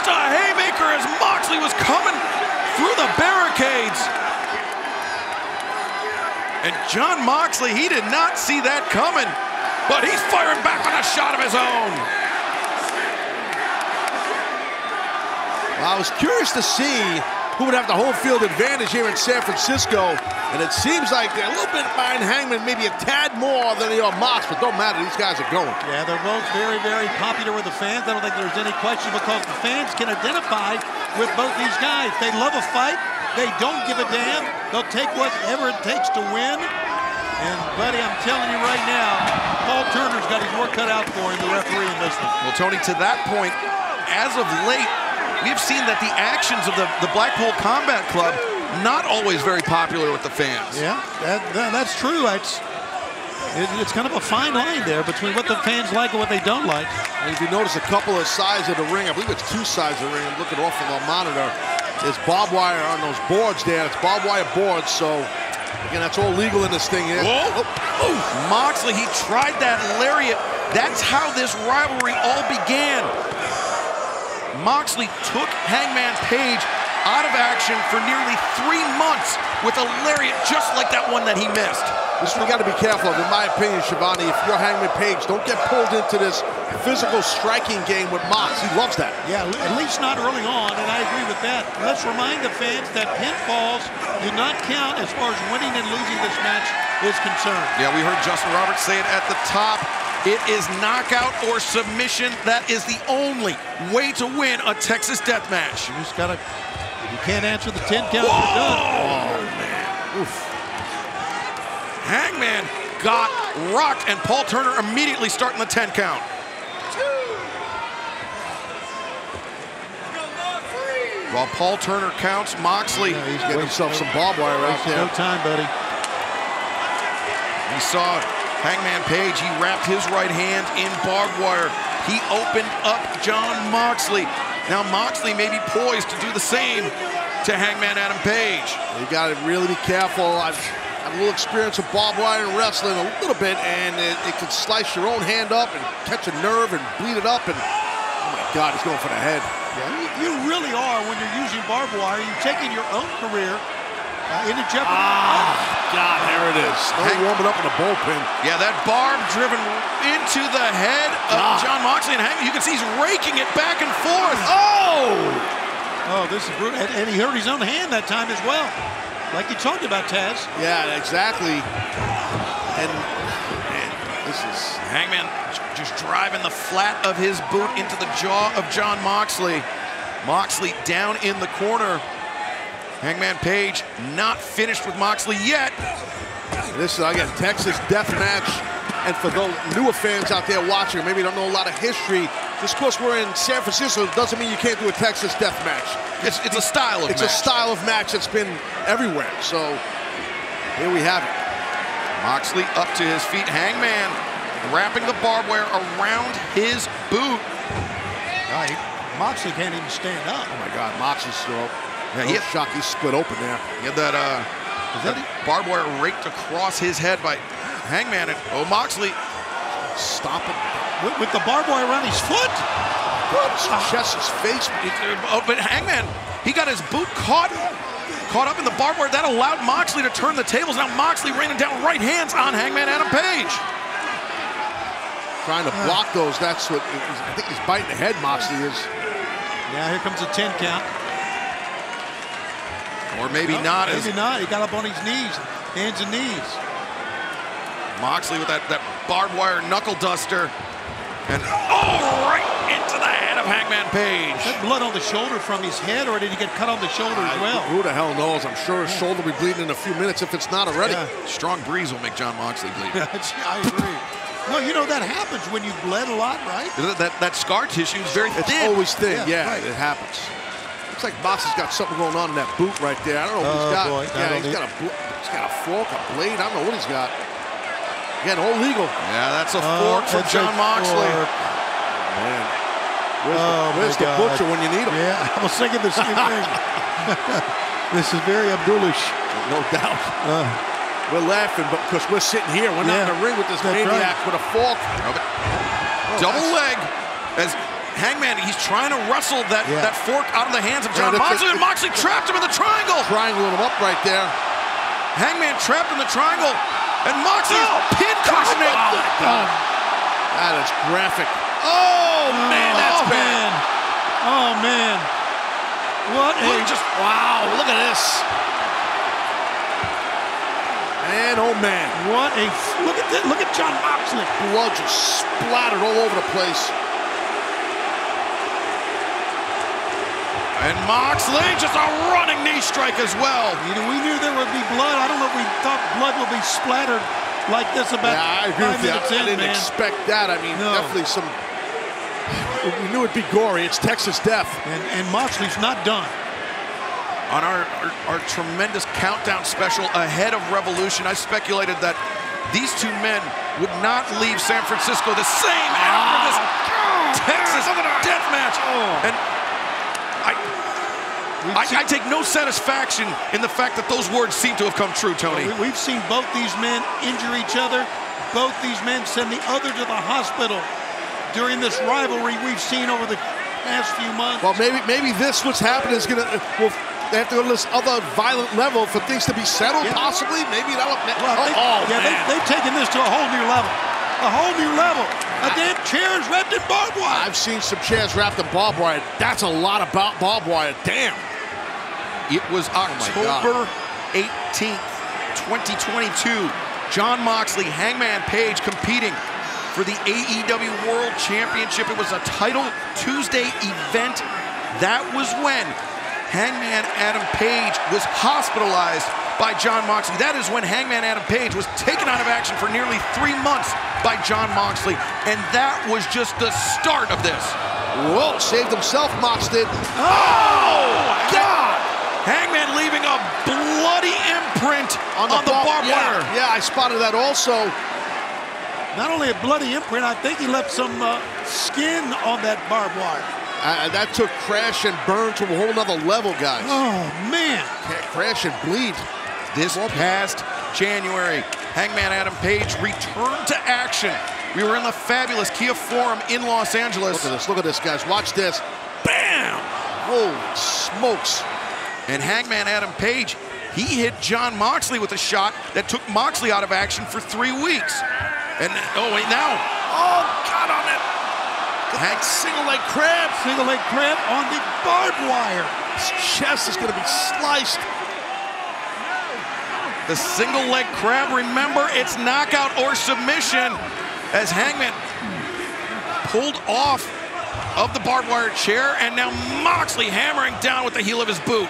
just a haymaker as Moxley was coming through the barricades. And Jon Moxley, he did not see that coming, but he's firing back with a shot of his own. Well, I was curious to see who would have the home field advantage here in San Francisco, and it seems like they're a little bit behind Hangman, maybe a tad more than they are Mox, but don't matter, these guys are going. Yeah, they're both very, very popular with the fans. I don't think there's any question because the fans can identify with both these guys. They love a fight. They don't give a damn. They'll take whatever it takes to win. And, buddy, I'm telling you right now, Paul Turner's got his work cut out for him, the referee in this one. Well, Tony, to that point, as of late, we've seen that the actions of the Blackpool Combat Club not always very popular with the fans. Yeah, that's true. It's kind of a fine line there between what the fans like and what they don't like. And if you notice a couple of sides of the ring, I believe it's two sides of the ring, I'm looking off of the monitor, there's barbed wire on those boards there. It's barbed wire boards, so again, that's all legal in this thing here. Whoa. Oh. Moxley, he tried that lariat. That's how this rivalry all began. Moxley took Hangman Page out of action for nearly 3 months with a lariat just like that one that he missed. This we got to be careful of, in my opinion, Shivani. If you're Hangman Page, don't get pulled into this physical striking game with Mox. He loves that. Yeah, at least not early on, and I agree with that. Let's remind the fans that pinfalls do not count as far as winning and losing this match is concerned. Yeah, we heard Justin Roberts say it at the top. It is knockout or submission. That is the only way to win a Texas death match. You just gotta, if you can't answer the 10 count, whoa, you're done. Oh, man. Oof. Hangman got rocked, and Paul Turner immediately starting the 10 count. While Paul Turner counts, Moxley. Yeah, he's getting himself some barbed wire right there. No time, buddy. He saw Hangman Page. He wrapped his right hand in barbed wire. He opened up Jon Moxley. Now Moxley may be poised to do the same to Hangman Adam Page. You got to really be careful. I've had a little experience with barbed wire and wrestling a little bit, and it can slice your own hand up and catch a nerve and bleed it up. And oh my God, he's going for the head. Yeah, you really are, when you're using barbed wire, you're taking your own career into jeopardy. God, there it is. Warming up in the bullpen. Yeah, that barb driven into the head of Jon Moxley, and Hangman, you can see he's raking it back and forth. Oh, this is brutal. And he hurt his own hand that time as well. Like you talked about, Taz. Yeah, exactly. And this is Hangman just driving the flat of his boot into the jaw of Jon Moxley. Moxley down in the corner. Hangman Page not finished with Moxley yet. This is, again, Texas death match. And for those newer fans out there watching, maybe don't know a lot of history, just because we're in San Francisco doesn't mean you can't do a Texas death match. It's a style of match. It's a style of match that's been everywhere. So here we have it. Moxley up to his feet. Hangman wrapping the barbed wire around his boot. Moxley can't even stand up. Oh my God, Moxley's still. Yeah, he had shock. He's split open there. He had that barbed wire raked across his head by Hangman. And Moxley stop him with the barbed wire around his foot. Chest, his face. But Hangman, he got his boot caught up in the barbed wire. That allowed Moxley to turn the tables. Now Moxley raining down right hands on Hangman Adam Page. Trying to block those. That's what I think he's biting the head. Moxley is. Yeah, here comes a 10 count. Or maybe not. Maybe not. He got up on his knees, hands and knees. Moxley with that barbed wire knuckle duster. And right into the head of Hangman Page. Is that blood on the shoulder from his head, or did he get cut on the shoulder as well? Who the hell knows? I'm sure his shoulder will be bleeding in a few minutes if it's not already. Yeah. Strong breeze will make Jon Moxley bleed. I agree. Well, you know, that happens when you bled a lot, right? That scar tissue is very thin. It's always thin, yeah, right. It happens. Looks like Moxley's got something going on in that boot right there. I don't know what he's got. Boy. Yeah, he's got a fork, a blade. I don't know what he's got. Again, all legal. Yeah, that's a fork from Jon Moxley. Man. Where's the butcher when you need him? Yeah, I was thinking the same thing. This is very Abdulish. No doubt. We're laughing because we're sitting here. We're not in the ring with this maniac with a fork. Double leg as Hangman, he's trying to wrestle that fork out of the hands of Jon Moxley, and Moxley trapped him in the triangle. Triangling him up right there. Hangman trapped in the triangle, and Moxley pin cushioning. Oh, my God. That is graphic. Oh, man, that's bad. Oh, man. What a... Wow, look at this. Man, oh, man. What a... Look at this. Look at Jon Moxley. Blood just splattered all over the place. And Moxley, just a running knee strike as well. You know, we knew there would be blood. I don't know if we thought blood would be splattered like this about 5 minutes in, I didn't expect that. I mean, definitely some... We knew it'd be gory. It's Texas death. And Moxley's not done. On our tremendous countdown special ahead of Revolution, I speculated that these two men would not leave San Francisco the same after this Texas death match. And I take no satisfaction in the fact that those words seem to have come true, Tony. We've seen both these men injure each other. Both these men send the other to the hospital during this rivalry we've seen over the past few months. Well, maybe this what's happening is gonna. Well, they have to go to this other violent level for things to be settled. Possibly, maybe that'll. They've taken this to a whole new level. A whole new level. A damn chair's wrapped in barbed wire. I've seen some chairs wrapped in barbed wire. That's a lot of barbed wire. Damn. It was October 18th, 2022. Jon Moxley, Hangman Page competing for the AEW World Championship. It was a Title Tuesday event. That was when Hangman Adam Page was hospitalized by Jon Moxley. That is when Hangman Adam Page was taken out of action for nearly 3 months by Jon Moxley. And that was just the start of this. Whoa, saved himself, Mox did. Oh, God! Hangman leaving a bloody imprint on the barbed wire. Yeah, I spotted that also. Not only a bloody imprint, I think he left some skin on that barbed wire. That took crash and burn to a whole nother level, guys. Oh, man. Crash and bleed. This past January, Hangman Adam Page returned to action. We were in the fabulous Kia Forum in Los Angeles. Look at this, guys. Watch this. Bam! Holy smokes. And Hangman Adam Page, he hit Jon Moxley with a shot that took Moxley out of action for 3 weeks. And, oh, wait, now. Oh, God, on it. Single leg crab. Single leg crab on the barbed wire. His chest is going to be sliced. The single leg crab, remember, it's knockout or submission as Hangman pulled off of the barbed wire chair, and now Moxley hammering down with the heel of his boot.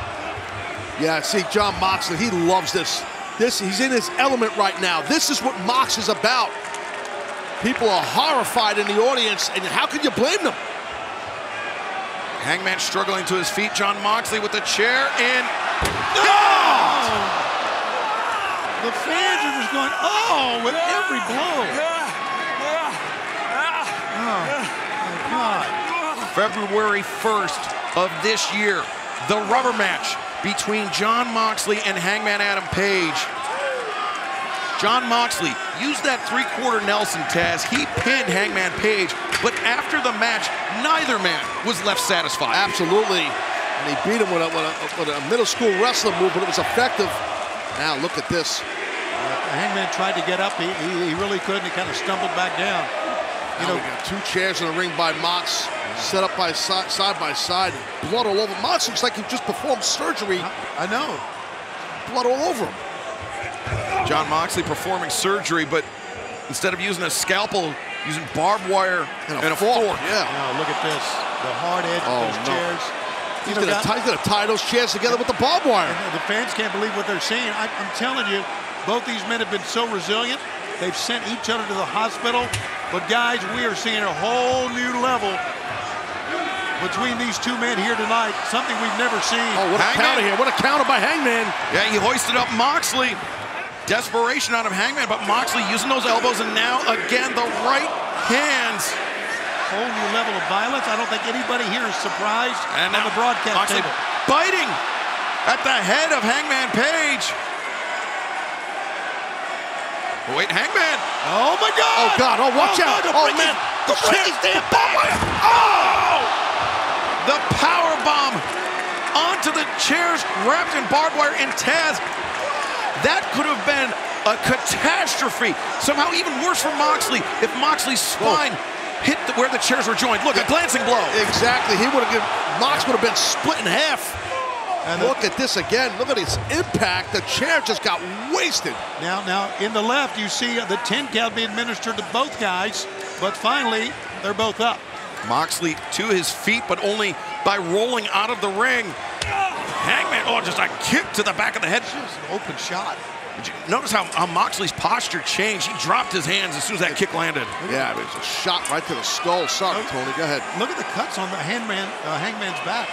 Yeah, see, Jon Moxley, he loves this. He's in his element right now. This is what Mox is about. People are horrified in the audience, and how can you blame them? Hangman struggling to his feet. Jon Moxley with the chair in. Oh! The fans are just going, oh, with every blow. Oh, my God. February 1st of this year, the rubber match between Jon Moxley and Hangman Adam Page. Jon Moxley used that three-quarter Nelson Taz. He pinned Hangman Page, but after the match, neither man was left satisfied. Absolutely. And he beat him with a middle school wrestling move, but it was effective. Now look at this. Hangman tried to get up. He really couldn't. He kind of stumbled back down. You know, we got 2 chairs in the ring by Mox, set up by side by side. Blood all over. Mox looks like he just performed surgery. I know. Blood all over him. Jon Moxley performing surgery, but instead of using a scalpel, using barbed wire and a fork. Yeah. Oh, look at this. The hard edge of those chairs. He's going to tie those chairs together with the barbed wire. The fans can't believe what they're seeing. I'm telling you, both these men have been so resilient. They've sent each other to the hospital. But, guys, we are seeing a whole new level between these two men here tonight. Something we've never seen. Oh, what a counter here. What a counter by Hangman. Yeah, he hoisted up Moxley. Desperation out of Hangman, but Moxley using those elbows, and now, again, the right hands. Whole new level of violence. I don't think anybody here is surprised on the broadcast Moxley table. Biting at the head of Hangman Page. Wait, Hangman. Oh, my God. Oh, God. Oh, watch out. God, man. The break his damn barbed wire. Oh! wrapped in barbed wire, and Taz, that could have been a catastrophe. Somehow even worse for Moxley if Moxley's spine hit where the chairs were joined. Look, a glancing blow. Exactly. Mox would have been split in half. And look at this again. Look at his impact. The chair just got wasted. Now in the left, you see the 10 count being administered to both guys, but finally, they're both up. Moxley to his feet, but only by rolling out of the ring. Hangman, just a kick to the back of the head. Just an open shot. Did you notice how Moxley's posture changed? He dropped his hands as soon as that kick landed. Yeah, it was a shot right to the skull. Sorry, Tony, go ahead. Look at the cuts on the Hangman's back.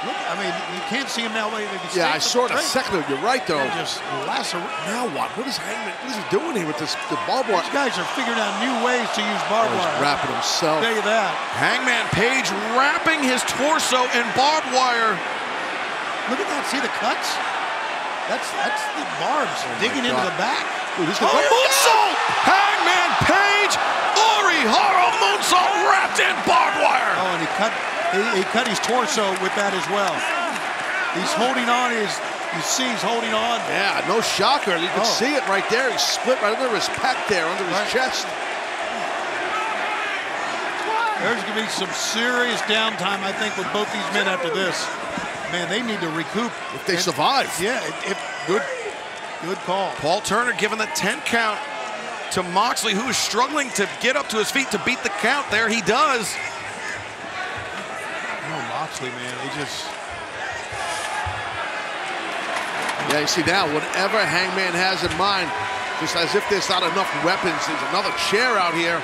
Look, I mean, you can't see him now. Yeah, I saw it a second ago. You're right, though. Just lacerate. Now what? What is Hangman? What is he doing here with the barbed wire? These guys are figuring out new ways to use barbed wire. He's wrapping himself. I'll tell you that. Hangman Page wrapping his torso in barbed wire. Look at that. See the cuts? That's the barbs digging into the back. Dude, he's moonsault! Hangman Page, Orihara moonsault wrapped in barbed wire. Oh, and he cut his torso with that as well. He's holding on. You see he's holding on. Yeah, no shocker. You can see it right there. He's split right under his pec there, under his chest. There's going to be some serious downtime, I think, with both these men after this. Man, they need to recoup. If they survive. Yeah, good call. Paul Turner giving the 10 count to Moxley, who is struggling to get up to his feet to beat the count. There he does. Moxley, man, they just... Yeah, you see now, whatever Hangman has in mind, just as if there's not enough weapons, there's another chair out here.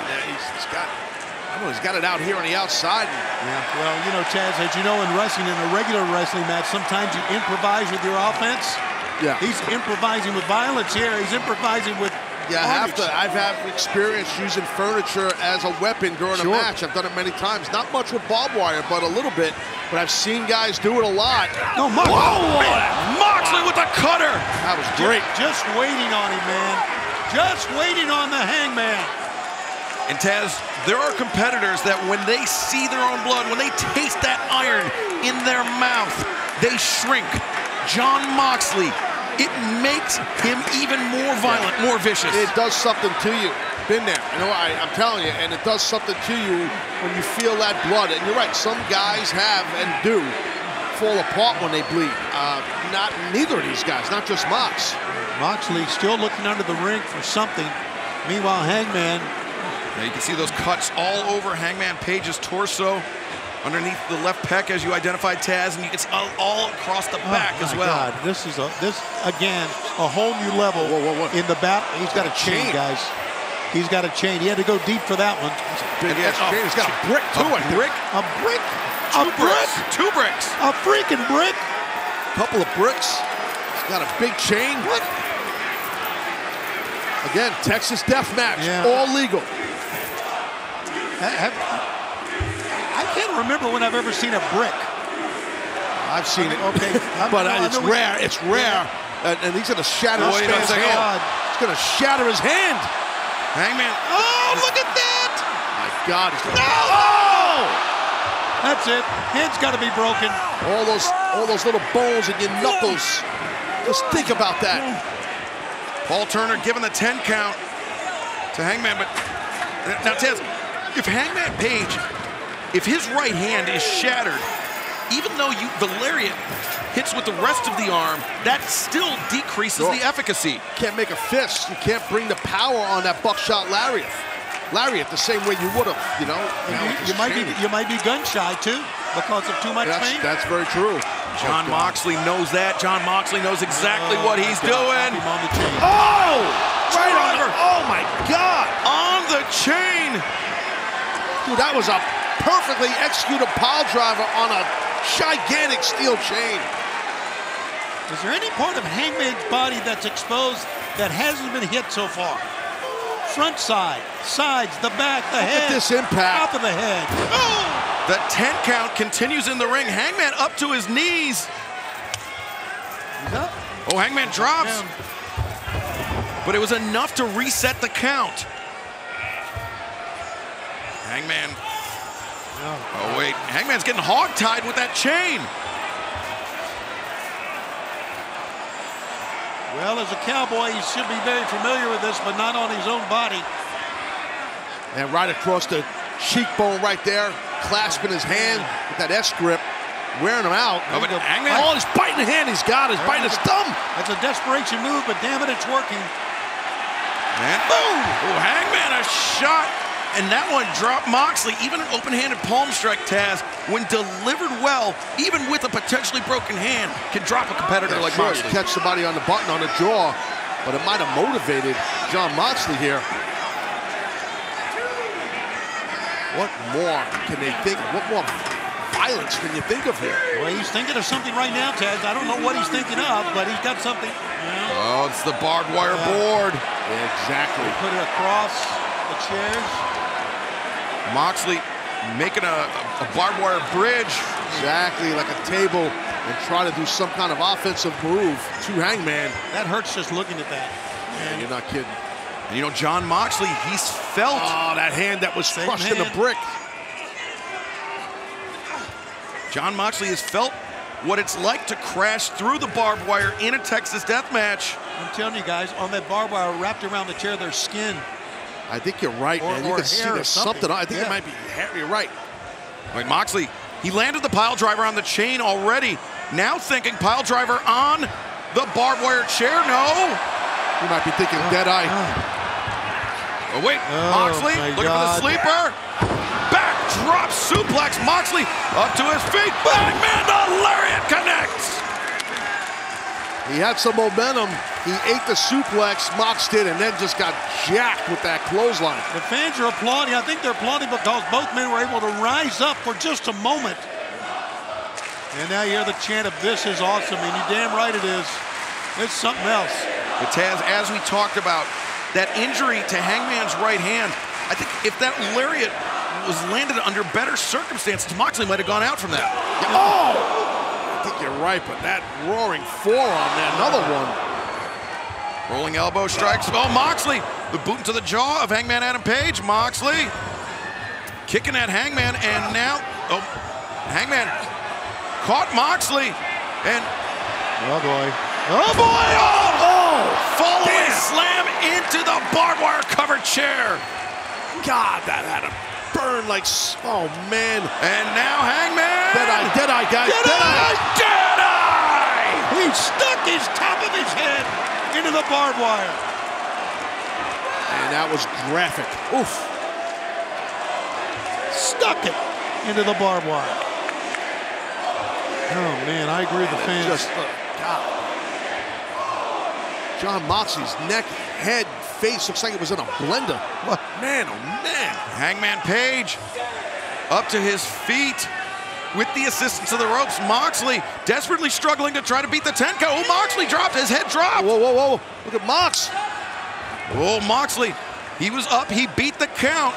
Yeah, he's got it out here on the outside. Yeah, well, you know, Chaz, as you know, in wrestling, in a regular wrestling match, sometimes you improvise with your offense. Yeah. He's improvising with violence here. He's improvising with... Yeah, I've had experience using furniture as a weapon during a match. I've done it many times. Not much with barbed wire, but a little bit. But I've seen guys do it a lot. No, Moxley with the cutter. That was great. Just waiting on him, man. Just waiting on the Hangman. And Taz, there are competitors that when they see their own blood, when they taste that iron in their mouth, they shrink. Jon Moxley, it makes him even more violent, more vicious. It does something to you. Been there. You know, I'm telling you, and it does something to you when you feel that blood. And you're right, some guys have and do fall apart when they bleed. Neither of these guys, not just Mox. Moxley still looking under the ring for something. Meanwhile, Hangman... Now you can see those cuts all over Hangman Page's torso, underneath the left pec, as you identified, Taz, and it's all across the back as well. God, this is again a whole new level in the back. He's got a chain, guys. He's got a chain. He had to go deep for that one. Big ass chain. He's got a brick too. A brick. Two bricks. A freaking brick. Couple of bricks. He's got a big chain. What? Again, Texas death match, all legal. I can't remember when I've ever seen a brick. I've seen it. Okay, but it's rare. It's rare. And he's going to shatter his man's hand. He's going to shatter his hand. Hangman. Oh, look at that! My God. No! That's it. Hand's got to be broken. All those little bones in your knuckles. Just think about that. Paul Turner giving the 10 count to Hangman, but now Taz, if Hangman Page, if his right hand is shattered, even though the lariat hits with the rest of the arm, that still decreases the efficacy. You can't make a fist. You can't bring the power on that buckshot lariat. The same way you would have, you know. You might be gun shy too because of too much pain. That's very true. Jon Moxley knows that. Jon Moxley knows exactly what he's doing. Oh! Right on. Oh my God! On the chain. Dude, that was a perfectly executed pile driver on a gigantic steel chain. Is there any part of Hangman's body that's exposed that hasn't been hit so far? Front side, sides, the back, the head. Look at this impact. Top of the head. Oh! The 10 count continues in the ring. Hangman up to his knees. He's up. Oh, Hangman drops. But it was enough to reset the count. Hangman. Oh, wait. Hangman's getting hog-tied with that chain. Well, as a cowboy, he should be very familiar with this, but not on his own body. And right across the cheekbone right there, clasping his hand with that S grip, wearing him out. Oh, but Hangman. Oh, he's biting the hand he's got. He's biting his thumb. That's a desperation move, but damn it, it's working. And boom! Oh, Hangman, a shot. And that one dropped Moxley. Even an open-handed palm strike, Taz, when delivered well, even with a potentially broken hand, can drop a competitor like Moxley. Catch somebody on the button, on the jaw, but it might have motivated Jon Moxley here. What more can they think? What more violence can you think of here? Well, he's thinking of something right now, Taz. I don't know what he's thinking of, but he's got something. Oh, it's the barbed wire board. Yeah, exactly. Put it across the chairs. Moxley making a barbed wire bridge. Exactly, like a table, and try to do some kind of offensive move to Hangman. That hurts just looking at that. Yeah, you're not kidding. And you know, Jon Moxley, he's felt. Oh, that hand that was crushed in the brick. Jon Moxley has felt what it's like to crash through the barbed wire in a Texas death match. I'm telling you guys, on that barbed wire wrapped around the chair, there's skin. I think you're right, man. You can see there's something. I think it might be hair. You're right. Like Moxley, he landed the pile driver on the chain already. Now thinking pile driver on the barbed wire chair. No. You might be thinking Deadeye. Oh, wait. Moxley looking for the sleeper. Backdrop suplex. Moxley up to his feet. Hangman, the lariat connects. He had some momentum. He ate the suplex, Mox did, and then just got jacked with that clothesline. The fans are applauding. I think they're applauding because both men were able to rise up for just a moment. And now you hear the chant of "This is awesome," and you're damn right it is. It's something else. But Taz, as we talked about, that injury to Hangman's right hand, I think if that lariat was landed under better circumstances, Moxley might have gone out from that. Oh! I think you're right, but that roaring forearm, another one. Rolling elbow strikes. Oh, Moxley, the boot to the jaw of Hangman Adam Page. Moxley kicking at Hangman, and now, oh, Hangman caught Moxley, and oh boy. Oh boy! Oh! Following slam into the barbed wire covered chair. God, that had him burn like, oh man. And now Hangman. Deadeye, guys. Deadeye! He stuck his top of his head into the barbed wire. And that was graphic. Oof. Stuck it into the barbed wire. Oh man, I agree with the fans. Just, God. Jon Moxley's neck, head, face looks like it was in a blender. What? Man, oh man. Hangman Page up to his feet with the assistance of the ropes. Moxley desperately struggling to try to beat the 10 count. Oh, Moxley dropped, his head dropped. Whoa, whoa, whoa. Look at Mox. Oh, Moxley, he was up, he beat the count.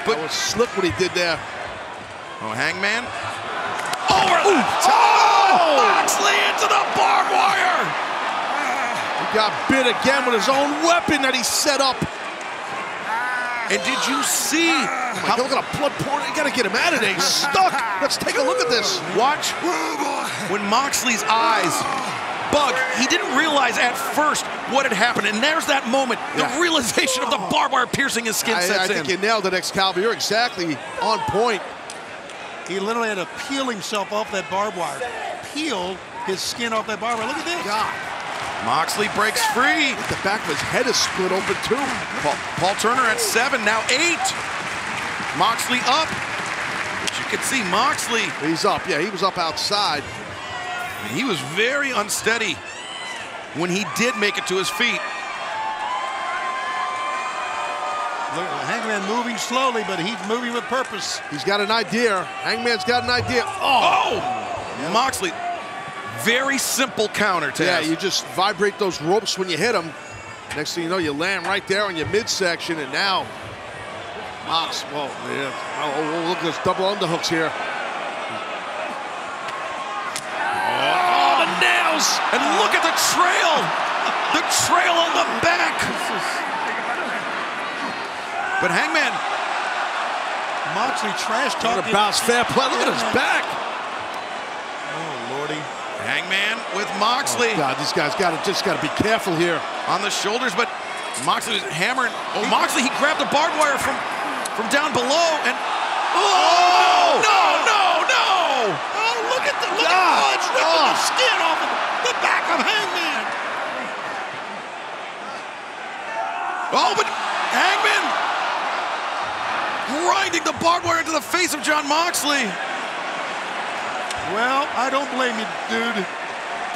But that was slick what he did there. Oh, Hangman. Over the top. Moxley into the barbed wire. He got bit again with his own weapon that he set up. And did you see how look at a blood pouring? You gotta get him out of there. He's stuck. Let's take a look at this. Watch when Moxley's eyes bug. He didn't realize at first what had happened, and there's that moment, the realization of the barbed wire piercing his skin sets in. I think you nailed it, Excalibur. You're exactly on point. He literally had to peel himself off that barbed wire. Peel his skin off that barbed wire. Look at this. God. Moxley breaks free. The back of his head is split open too. Paul Turner at 7, now 8. Moxley up. But you can see Moxley. He's up, yeah, he was up outside. And he was very unsteady when he did make it to his feet. Look, Hangman moving slowly, but he's moving with purpose. He's got an idea. Hangman's got an idea. Oh! Moxley. Very simple counter, Taz. Yeah, you just vibrate those ropes when you hit them. Next thing you know, you land right there on your midsection, and now Mox, well, yeah. Oh, look at those double underhooks here. Oh, the nails! And look at the trail! The trail on the back! But Hangman. Moxley trash talking. What a bounce, fair play. Look at his back. Oh, Lordy. Hangman with Moxley. Oh God, these guys just got to be careful here. On the shoulders, but Moxley was hammering. Oh, Moxley, he grabbed the barbed wire from down below and... Oh! No! Oh, look at the it's ripping the skin off of the back of Hangman. Oh, but Hangman grinding the barbed wire into the face of Jon Moxley. Well, I don't blame you, dude.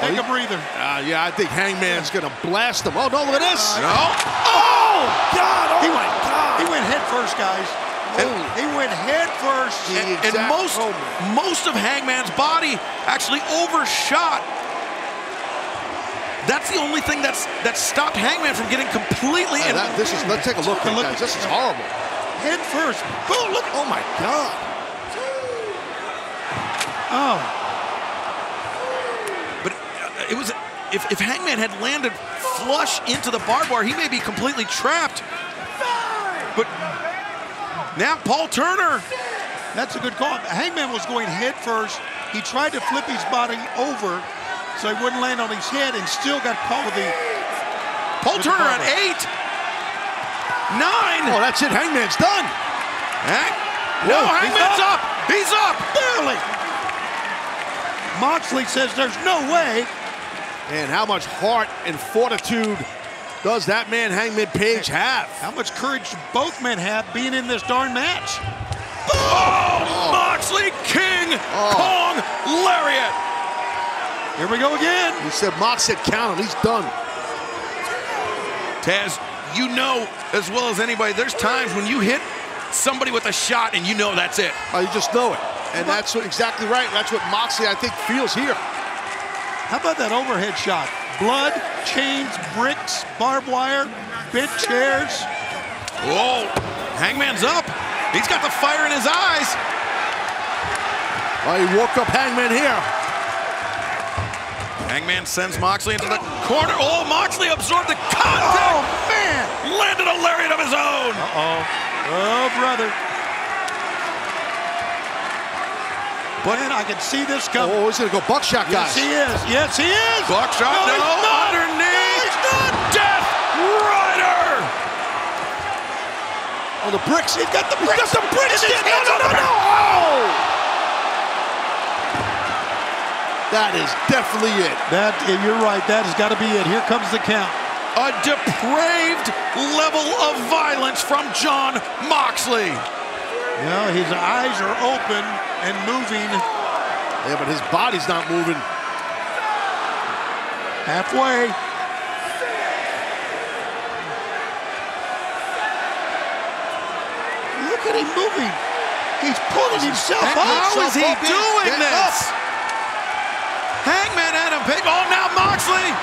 Take a breather. Yeah, I think Hangman's going to blast him. Oh, no, look at this. No. Oh, God. Oh, my God. He went head first, guys. He went head first. And most of Hangman's body actually overshot. That's the only thing that stopped Hangman from getting completely... let's take a look, guys. This is horrible. Head first. Boom, look. Oh, my God. Oh. But it was... If Hangman had landed flush into the barbed wire, he may be completely trapped. But now Paul Turner. That's a good call. Hangman was going head first. He tried to flip his body over so he wouldn't land on his head and still got caught with the... Paul Turner at 8. 9. Oh, that's it. Hangman's done. No, Hangman's up. He's up. Barely. Moxley says there's no way. And how much heart and fortitude does that man Hangman Page have? How much courage do both men have being in this darn match? Moxley King Kong Lariat. Here we go again. He said Mox said count him. He's done. Taz, you know as well as anybody, there's times when you hit somebody with a shot and you know that's it. Oh, you just know it. And that's exactly right. That's what Moxley, I think, feels here. How about that overhead shot? Blood, chains, bricks, barbed wire, bent chairs. Whoa, Hangman's up. He's got the fire in his eyes. Oh, he woke up Hangman here. Hangman sends Moxley into the corner. Oh, Moxley absorbed the contact. Oh, man. Landed a lariat of his own. Oh, brother. But I can see this coming. Oh, he's going to go buckshot, guys. Yes, he is. Buckshot, no, underneath. He's not. Death Rider. Oh, the bricks. He's got the bricks. He's got the bricks. No. Oh! That is definitely it. You're right. That has got to be it. Here comes the count. A depraved level of violence from Jon Moxley. Well, his eyes are open and moving. Yeah, but his body's not moving. Halfway. Look at him moving. He's pulling himself up. How is he doing this? Hangman Adam Page. Oh, now Moxley.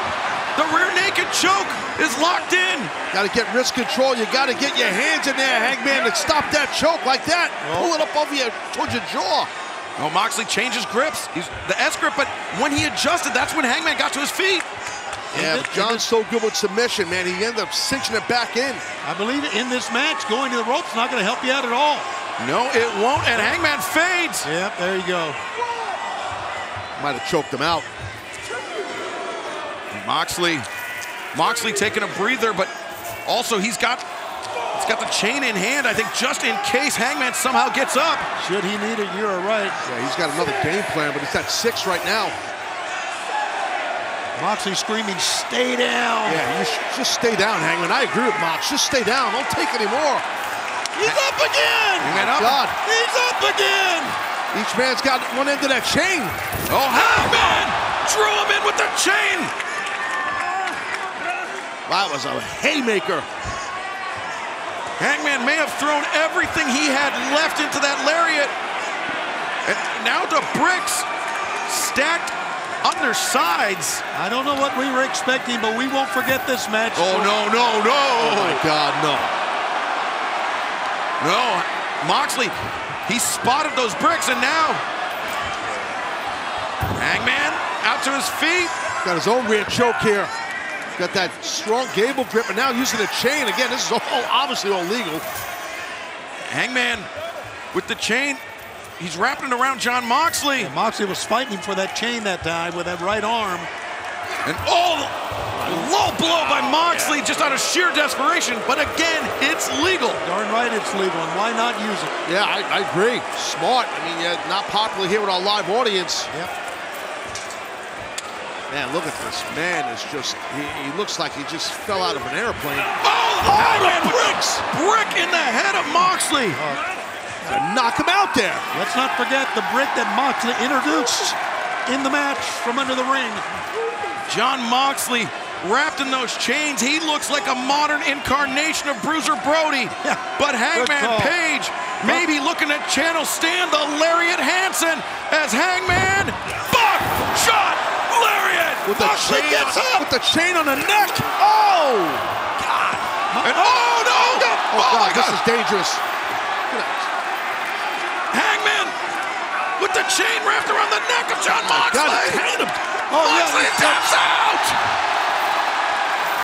The rear naked choke is locked in. Got to get wrist control. You got to get your hands in there, Hangman, to stop that choke like that. Pull it up over you towards your jaw. Oh, Moxley changes grips. He's the S grip, but when he adjusted, that's when Hangman got to his feet. Yeah, but John's so good with submission, man. He ended up cinching it back in. I believe in this match, going to the ropes is not going to help you out at all. No, it won't, and Hangman fades. Yep, there you go. Might have choked him out. Moxley taking a breather, but also he's got the chain in hand, I think, just in case Hangman somehow gets up. Should he need it, you're right. Yeah, he's got another game plan, but he's at 6 right now. Moxley screaming, stay down. Yeah, you should just stay down, Hangman. I agree with Mox. Just stay down. Don't take any more. He's up again. Hangman up. God. He's up again. Each man's got one end of that chain. Oh, Hangman drew him in with the chain. That was a haymaker. Hangman may have thrown everything he had left into that lariat. And now the bricks stacked on their sides. I don't know what we were expecting, but we won't forget this match. Oh, no. Oh, my God, no. No, Moxley, he spotted those bricks, and now Hangman out to his feet. Got his own rear choke here. Got that strong gable grip, and now using a chain. Again, this is all obviously all legal. Hangman with the chain. He's wrapping it around Jon Moxley. And Moxley was fighting him for that chain that time with that right arm. And low blow by Moxley just out of sheer desperation. But again, it's legal. Darn right it's legal, and why not use it? Yeah, I agree. Smart. I mean, not popular here with our live audience. Yep. Man, look at this. Man is just, he looks like he just fell out of an airplane. The brick in the head of Moxley. Knock him out there. Let's not forget the brick that Moxley introduced in the match from under the ring. Jon Moxley wrapped in those chains. He looks like a modern incarnation of Bruiser Brody. Yeah, but Hangman Page maybe looking at channel stand the Lariat Hansen as Hangman buckshot lariat. With the Moxley chain, gets up. with the chain on the neck. Oh! God. And oh God, my this God. is dangerous. Hangman with the chain wrapped around the neck of Jon Moxley. God, Moxley taps out.